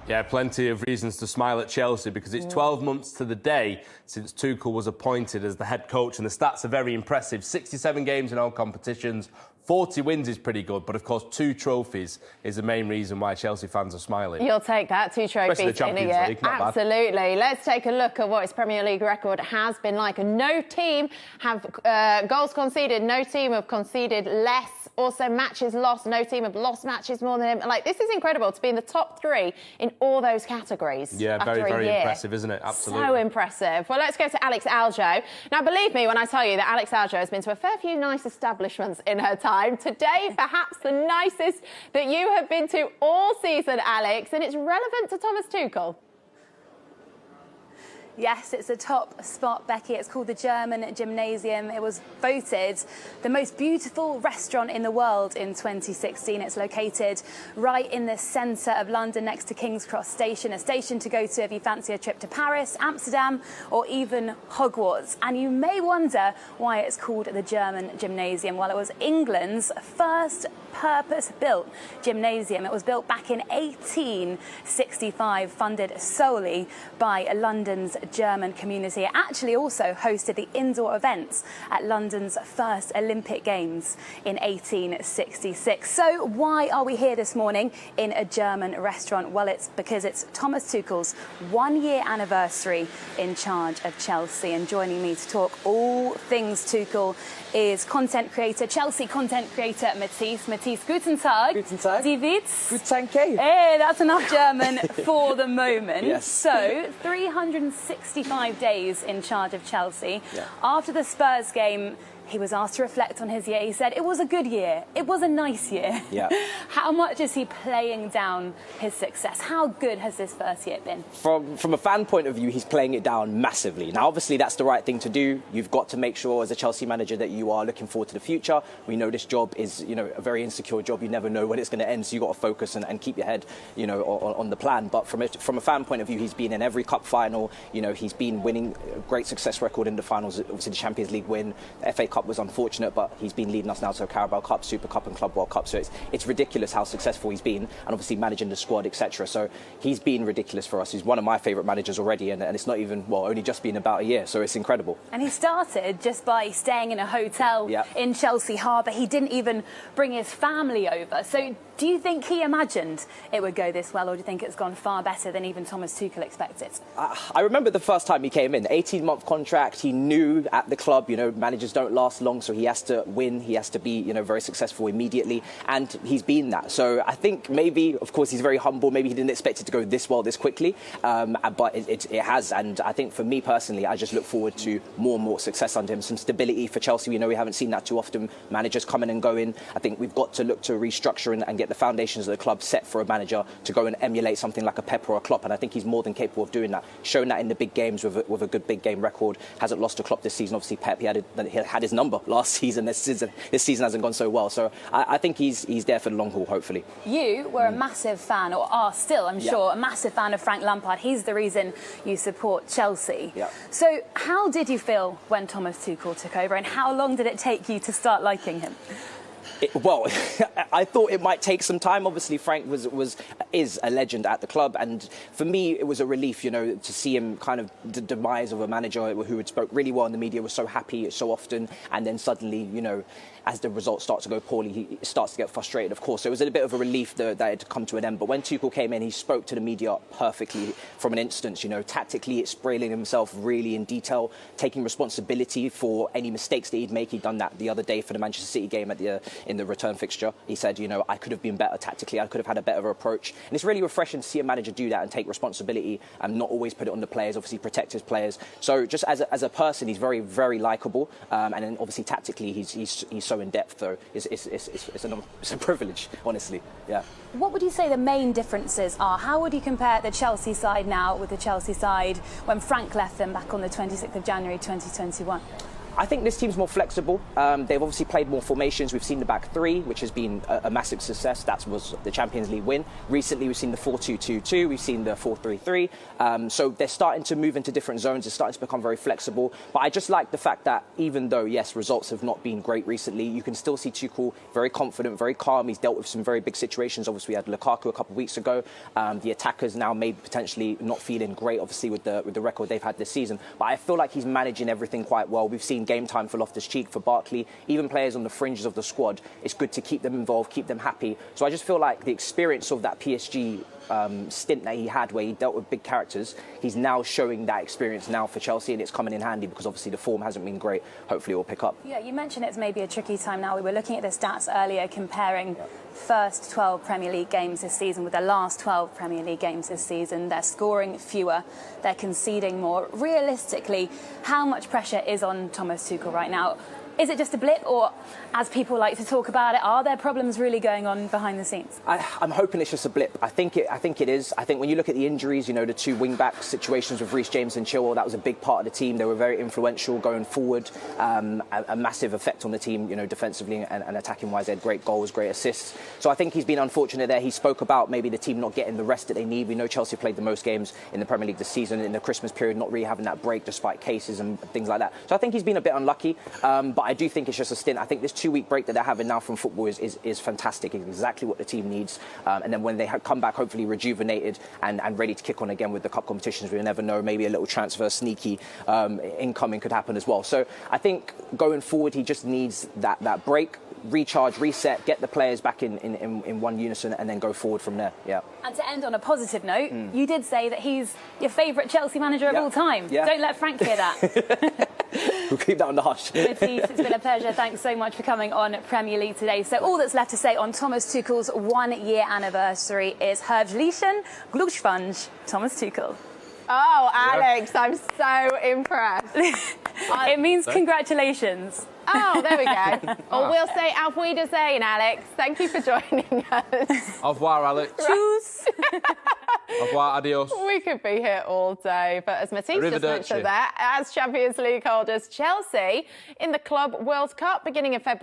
Yeah, plenty of reasons to smile at Chelsea because it's 12 months to the day since Tuchel was appointed as the head coach, and the stats are very impressive. 67 games in all competitions, 40 wins is pretty good, but of course 2 trophies is the main reason why Chelsea fans are smiling. You'll take that, 2 trophies Especially the Champions in a year. League, not Absolutely. bad. Let's take a look at what his Premier League record has been like. No team have goals conceded, no team have conceded less. Also, matches lost. No team have lost matches more than him. Like, this is incredible to be in the top 3 in all those categories. Yeah, after very a year. impressive, isn't it? Absolutely. So impressive. Well, let's go to Alex Aljo. Now, believe me when I tell you that Alex Aljo has been to a fair few nice establishments in her time. Today, perhaps the nicest that you have been to all season, Alex, and it's relevant to Thomas Tuchel. Yes, it's a top spot, Becky. It's called the German Gymnasium. It was voted the most beautiful restaurant in the world in 2016. It's located right in the centre of London, next to King's Cross Station, a station to go to if you fancy a trip to Paris, Amsterdam, or even Hogwarts. And you may wonder why it's called the German Gymnasium. Well, it was England's first purpose-built gymnasium. It was built back in 1865, funded solely by London's German community. It actually also hosted the indoor events at London's first Olympic Games in 1866. So why are we here this morning in a German restaurant? Well, it's because it's Thomas Tuchel's 1-year anniversary in charge of Chelsea. And joining me to talk all things Tuchel is content creator, Chelsea content creator Matisse. Matisse, guten Tag. Guten Tag. Die Witz. Good Danke. Hey, that's enough German for the moment. Yes. So, 365 days in charge of Chelsea. Yeah. After the Spurs game, he was asked to reflect on his year. He said, it was a good year. It was a nice year. Yeah. How much is he playing down his success? How good has this first year been? From a fan point of view, he's playing it down massively. Now, obviously, that's the right thing to do. You've got to make sure, as a Chelsea manager, that you are looking forward to the future. We know this job is, a very insecure job. You never know when it's going to end, so you've got to focus and keep your head, on the plan. But from a fan point of view, he's been in every cup final. He's been winning a great success record in the finals. Obviously, the Champions League win, the FA Cup was unfortunate, but he's been leading us now to a Carabao Cup, Super Cup and Club World Cup. So it's ridiculous how successful he's been, and obviously managing the squad, etc. So he's been ridiculous for us. He's one of my favourite managers already, and it's not even, only just been about a year, so it's incredible. And he started just by staying in a hotel in Chelsea Harbour. He didn't even bring his family over. So do you think he imagined it would go this well, or do you think it's gone far better than even Thomas Tuchel expected? I remember the first time he came in, 18-month contract. He knew at the club, managers don't last long, so he has to win. He has to be, very successful immediately, and he's been that. So I think maybe, of course, he's very humble. Maybe he didn't expect it to go this well, this quickly, but it has. And I think for me personally, I just look forward to more and more success under him. Some stability for Chelsea. We haven't seen that too often. Managers come in and go in. I think we've got to look to restructure and get the foundations of the club set for a manager to go and emulate something like a Pep or a Klopp, and I think he's more than capable of doing that. Shown that in the big games with a good big game record. Hasn't lost to Klopp this season. Obviously, Pep, he had his number last season. This season hasn't gone so well. So I think he's there for the long haul, hopefully. You were a massive fan, or are still, I'm sure, a massive fan of Frank Lampard. He's the reason you support Chelsea. Yeah. So how did you feel when Thomas Tuchel took over, and how long did it take you to start liking him? I thought it might take some time. Obviously, Frank is a legend at the club, and for me, it was a relief, to see him kind of the demise of a manager who had spoke really well in the media, was so happy so often, and then suddenly, as the results start to go poorly, he starts to get frustrated, of course. So it was a bit of a relief that it had come to an end. But when Tuchel came in, he spoke to the media perfectly from an instance. Tactically, explaining himself really in detail, taking responsibility for any mistakes that he'd make. He'd done that the other day for the Manchester City game in the return fixture. He said, I could have been better tactically. I could have had a better approach. And it's really refreshing to see a manager do that and take responsibility and not always put it on the players, obviously protect his players. So just as a person, he's very, very likeable. And then obviously tactically, he's so in depth, though. It's a privilege, honestly. Yeah. What would you say the main differences are? How would you compare the Chelsea side now with the Chelsea side when Frank left them back on the 26th of January 2021? I think this team's more flexible. They've obviously played more formations. We've seen the back three, which has been a massive success. That was the Champions League win. Recently, we've seen the 4-2-2-2. We've seen the 4-3-3. So they're starting to move into different zones. They're starting to become very flexible. But I just like the fact that even though, yes, results have not been great recently, you can still see Tuchel very confident, very calm. He's dealt with some very big situations. Obviously, we had Lukaku a couple of weeks ago. The attackers now maybe potentially not feeling great, obviously, with the record they've had this season. But I feel like he's managing everything quite well. We've seen game time for Loftus-Cheek, for Barkley, even players on the fringes of the squad. It's good to keep them involved, keep them happy. So I just feel like the experience of that PSG stint that he had where he dealt with big characters, he's now showing that experience now for Chelsea, and it's coming in handy because obviously the form hasn't been great. Hopefully it will pick up. Yeah, you mentioned it's maybe a tricky time now. We were looking at the stats earlier comparing first 12 Premier League games this season with the last 12 Premier League games this season. They're scoring fewer, they're conceding more. Realistically, how much pressure is on Thomas Tuchel right now? Is it just a blip, or, as people like to talk about it, are there problems really going on behind the scenes? I'm hoping it's just a blip. I think it is. I think when you look at the injuries, you know, the two wing-back situations with Reece James and Chilwell, that was a big part of the team. They were very influential going forward, a massive effect on the team, you know, defensively and attacking-wise. They had great goals, great assists. So I think he's been unfortunate there. He spoke about maybe the team not getting the rest that they need. We know Chelsea played the most games in the Premier League this season, in the Christmas period, not really having that break despite cases and things like that. So I think he's been a bit unlucky, but I do think it's just a stint. I think this 2-week break that they're having now from football is fantastic. It's exactly what the team needs. And then when they come back, hopefully rejuvenated and ready to kick on again with the cup competitions, we'll never know. Maybe a little transfer sneaky incoming could happen as well. So I think going forward, he just needs that break, recharge, reset, get the players back in one unison, and then go forward from there. Yeah. And to end on a positive note, you did say that he's your favourite Chelsea manager of all time. Yeah. Don't let Frank hear that. We'll keep that on the hush. Matisse, it's been a pleasure. Thanks so much for coming on Premier League today. So all that's left to say on Thomas Tuchel's 1-year anniversary is Herzlichen Glückwunsch, Thomas Tuchel. Oh, Alex, I'm so impressed. It means congratulations. Oh, there we go. Or we'll say Auf Wiedersehen, Alex. Thank you for joining us. Au revoir, Alex. Tschüss. Au revoir, adios. We could be here all day, but as Matisse just mentioned there, as Champions League holders, Chelsea in the Club World Cup beginning of February.